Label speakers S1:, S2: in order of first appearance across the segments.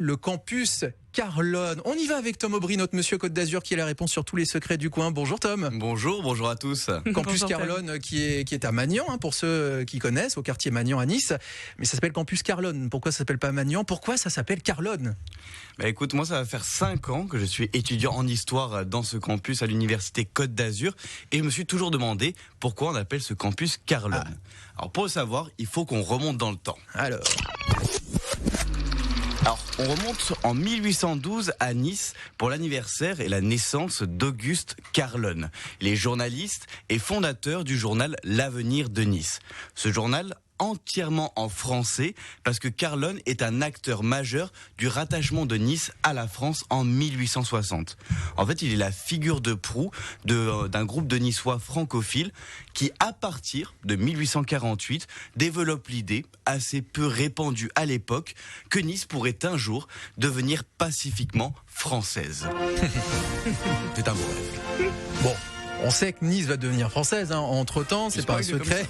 S1: le campus Carlone. On y va avec Tom Aubry, notre monsieur Côte d'Azur, qui a la réponse sur tous les secrets du coin. Bonjour Tom.
S2: Bonjour à tous.
S1: Campus Carlone qui est à Magnan, pour ceux qui connaissent, au quartier Magnan à Nice. Mais ça s'appelle Campus Carlone. Pourquoi ça s'appelle pas Magnan? Pourquoi ça s'appelle Carlone?
S2: Écoute, moi ça va faire 5 ans que je suis étudiant en histoire dans ce campus à l'université Côte d'Azur et je me suis toujours demandé pourquoi on appelle ce campus Carlone. Alors pour le savoir, il faut qu'on remonte dans le temps. Alors, on remonte en 1812 à Nice pour l'anniversaire et la naissance d'Auguste Carlone. Il est journaliste et fondateur du journal L'Avenir de Nice. Ce journal entièrement en français parce que Carlone est un acteur majeur du rattachement de Nice à la France en 1860. En fait, il est la figure de proue d'un groupe de Niçois francophiles qui, à partir de 1848, développe l'idée, assez peu répandue à l'époque, que Nice pourrait un jour devenir pacifiquement française. C'est un beau rêve.
S1: Bon. On sait que Nice va devenir française, entre-temps, c'est pas un secret.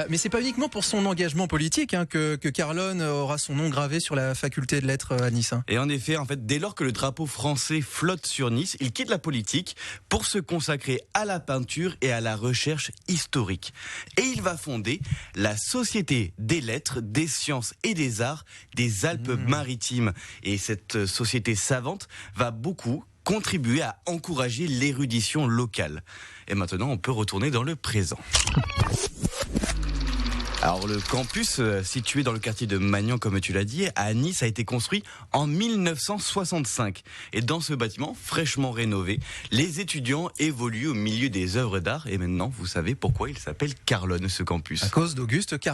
S1: Mais c'est pas uniquement pour son engagement politique que Carlone aura son nom gravé sur la faculté de lettres à Nice.
S2: Et en effet, dès lors que le drapeau français flotte sur Nice, il quitte la politique pour se consacrer à la peinture et à la recherche historique. Et il va fonder la Société des lettres, des sciences et des arts des Alpes-Maritimes. Et cette société savante va beaucoup contribuer à encourager l'érudition locale. Et maintenant, on peut retourner dans le présent. Alors, le campus, situé dans le quartier de Magnan, comme tu l'as dit, à Nice, a été construit en 1965. Et dans ce bâtiment, fraîchement rénové, les étudiants évoluent au milieu des œuvres d'art. Et maintenant, vous savez pourquoi il s'appelle Carlone, ce campus.
S1: À cause d'Auguste Carlone.